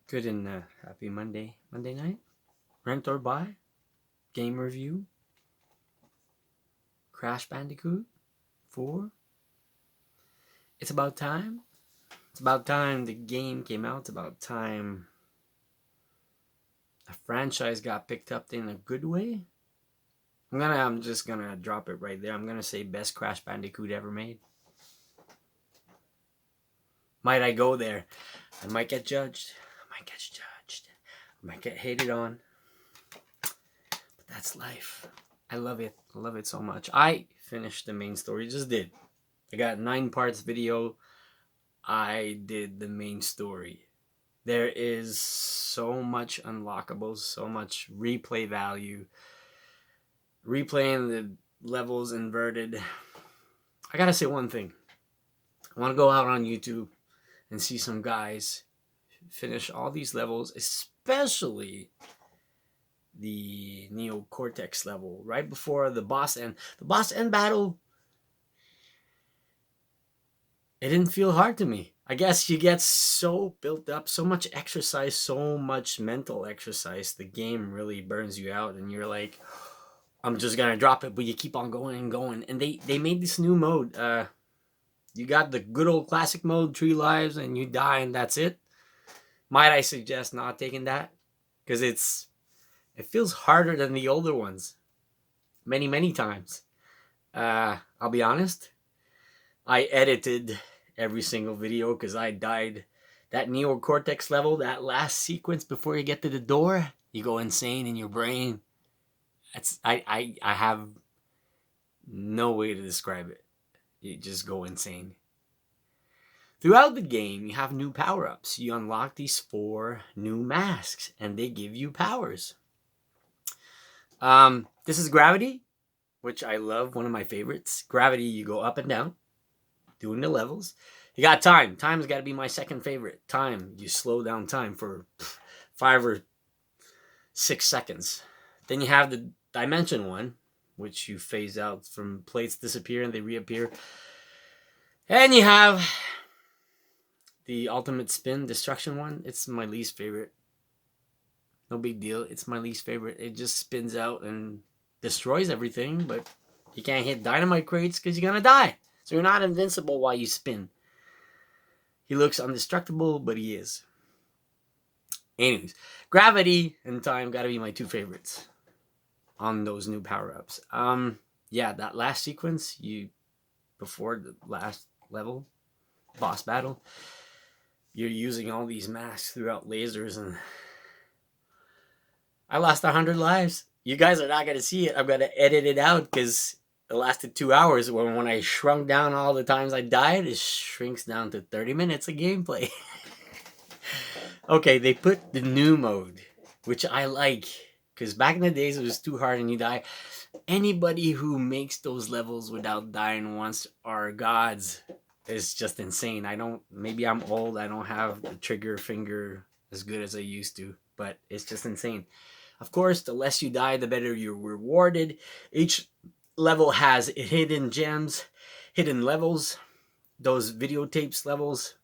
Good and happy Monday night. Rent or buy, game review, Crash Bandicoot 4. It's about time. It's about time the game came out. It's about time a franchise got picked up in a good way. I'm just gonna drop it right there. I'm gonna say best Crash Bandicoot ever made. Might I go there? I might get judged. I might get hated on. But that's life. I love it. I love it so much. I finished the main story. Just did. I got 9 parts video. I did the main story. There is so much unlockable, so much replay value. Replaying the levels inverted. I gotta say one thing. I want to go out on YouTube and see some guys finish all these levels, especially the Neo Cortex level, right before the boss end. The boss end battle, it didn't feel hard to me. I guess you get so built up, so much exercise, so much mental exercise. The game really burns you out, and you're like, I'm just gonna drop it, but you keep on going and going. And they made this new mode. You got the good old classic mode, 3 lives, and you die, and that's it. Might I suggest not taking that? Because it feels harder than the older ones. Many times. I'll be honest. I edited every single video because I died. That Neo Cortex level, that last sequence before you get to the door, you go insane in your brain. I have no way to describe it. You just go insane. Throughout the game, you have new power-ups. You unlock these 4 new masks, and they give you powers. This is Gravity, which I love, one of my favorites. Gravity, you go up and down, doing the levels. You got Time. Time's got to be my second favorite. Time, you slow down time for 5 or 6 seconds. Then you have the Dimension one, which you phase out from plates disappear and they reappear. And you have the Ultimate Spin Destruction one. It's my least favorite. No big deal. It's my least favorite. It just spins out and destroys everything, but you can't hit dynamite crates because you're going to die. So you're not invincible while you spin. He looks indestructible, but he is. Anyways, Gravity and Time got to be my 2 favorites on those new power-ups. Yeah, that last sequence, before the last level, boss battle, you're using all these masks throughout lasers, and I lost 100 lives. You guys are not going to see it. I'm going to edit it out because it lasted 2 hours. When I shrunk down all the times I died, it shrinks down to 30 minutes of gameplay. Okay, they put the new mode, which I like, because back in the days it was too hard and you die. Anybody who makes those levels without dying once are gods. It's just insane. Maybe I'm old. I don't have the trigger finger as good as I used to, but it's just insane. Of course, the less you die, the better you're rewarded. Each level has hidden gems, hidden levels, those videotapes levels.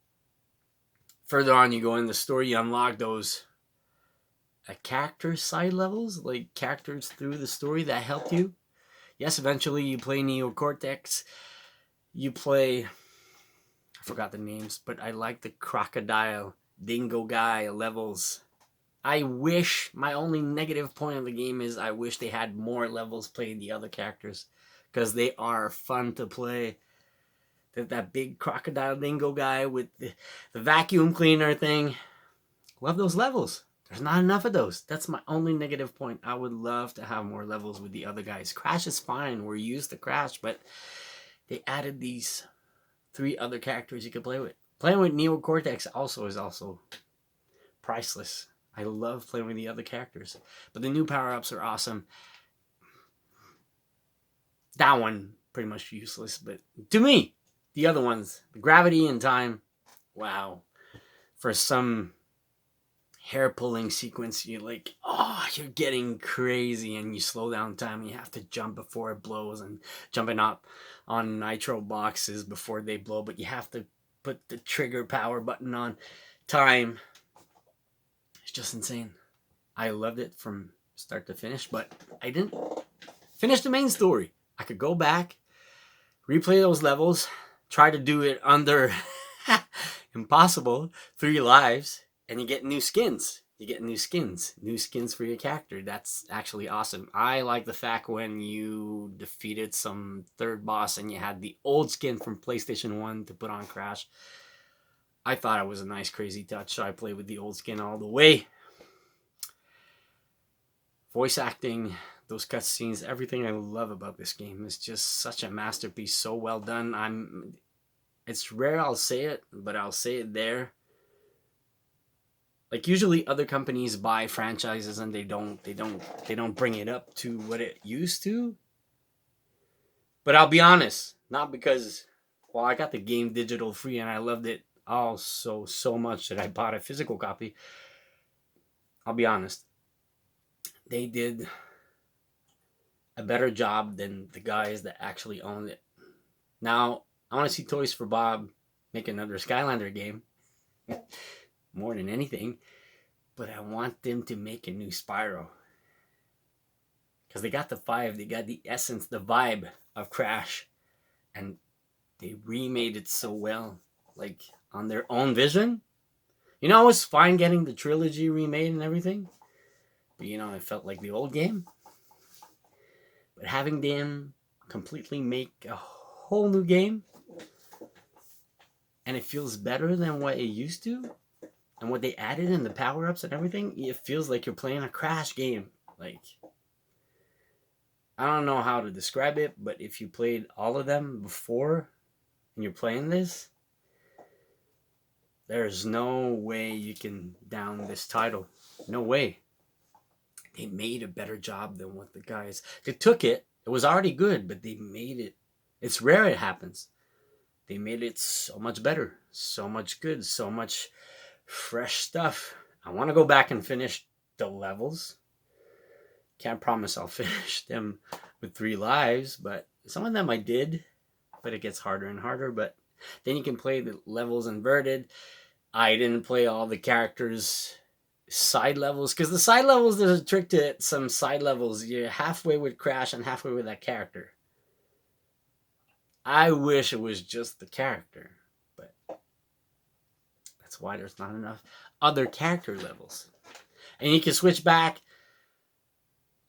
Further on you go in the story, you unlock those character side levels, like characters through the story that helped you. Yes, eventually you play Neo Cortex. You play, I forgot the names, but I like the crocodile dingo guy levels. I wish, my only negative point of the game is I wish they had more levels playing the other characters, because they are fun to play. That big crocodile dingo guy with the vacuum cleaner thing. Love those levels. There's not enough of those. That's my only negative point. I would love to have more levels with the other guys. Crash is fine. We're used to Crash, but they added these 3 other characters you can play with. Playing with Neo Cortex is also priceless. I love playing with the other characters. But the new power-ups are awesome. That one, pretty much useless. But to me, the other ones, the Gravity and Time, wow. For some hair-pulling sequence, you're like, oh, you're getting crazy, and you slow down time, and you have to jump before it blows, and jumping up on nitro boxes before they blow, but you have to put the trigger power button on. Time, just insane. I loved it from start to finish, but I didn't finish the main story. I could go back, replay those levels, try to do it under impossible 3 lives, and you get new skins. You get new skins for your character. That's actually awesome. I like the fact when you defeated some third boss and you had the old skin from PlayStation 1 to put on Crash. I thought it was a nice crazy touch, so I played with the old skin all the way. Voice acting, those cutscenes, everything I love about this game is just such a masterpiece, so well done. It's rare I'll say it, but I'll say it there. Like usually other companies buy franchises and they don't bring it up to what it used to. But I'll be honest, not because I got the game digital free and I loved it so much that I bought a physical copy. I'll be honest, they did a better job than the guys that actually owned it. Now, I want to see Toys for Bob make another Skylander game more than anything, but I want them to make a new Spyro. Because they got the 5, they got the essence, the vibe of Crash, and they remade it so well, like on their own vision. You know, it was fine getting the trilogy remade and everything, but you know, it felt like the old game. But having them completely make a whole new game, and it feels better than what it used to, and what they added in the power-ups and everything, it feels like you're playing a Crash game. Like, I don't know how to describe it, but if you played all of them before and you're playing this, there's no way you can down this title. No way. They made a better job than what the guys... They took it. It was already good, but they made it... It's rare it happens. They made it so much better. So much good. So much fresh stuff. I want to go back and finish the levels. Can't promise I'll finish them with 3 lives, but some of them I did. But it gets harder and harder. But then you can play the levels inverted. I didn't play all the characters' side levels, because the side levels, there's a trick to it. Some side levels, you're halfway with Crash and halfway with that character. I wish it was just the character, but that's why there's not enough other character levels. And you can switch back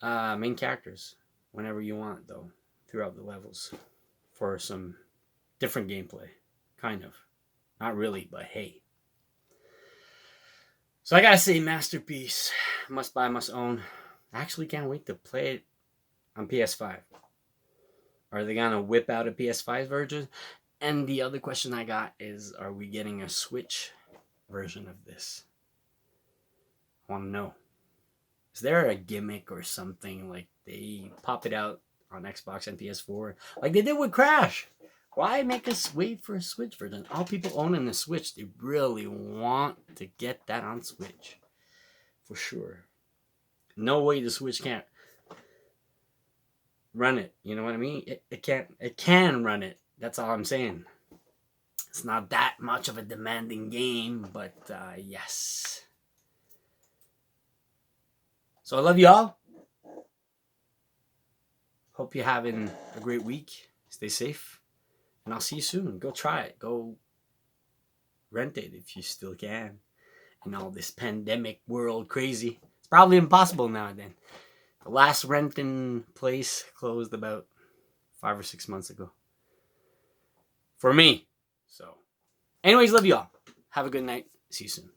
main characters whenever you want, though, throughout the levels for some different gameplay. Kind of. Not really, but hey. So I gotta say, masterpiece. Must buy, must own. I actually can't wait to play it on PS5. Are they gonna whip out a PS5 version? And the other question I got is, are we getting a Switch version of this? I want to know. Is there a gimmick or something, like they pop it out on Xbox and PS4 like they did with Crash? Why make us wait for a Switch version? All people owning the Switch, they really want to get that on Switch. For sure. No way the Switch can't run it. You know what I mean? It can run it. That's all I'm saying. It's not that much of a demanding game, but yes. So I love you all. Hope you're having a great week. Stay safe. And I'll see you soon. Go try it. Go rent it if you still can. In all this pandemic world crazy. It's probably impossible now and then. The last renting place closed about 5 or 6 months ago. For me. So, anyways, love you all. Have a good night. See you soon.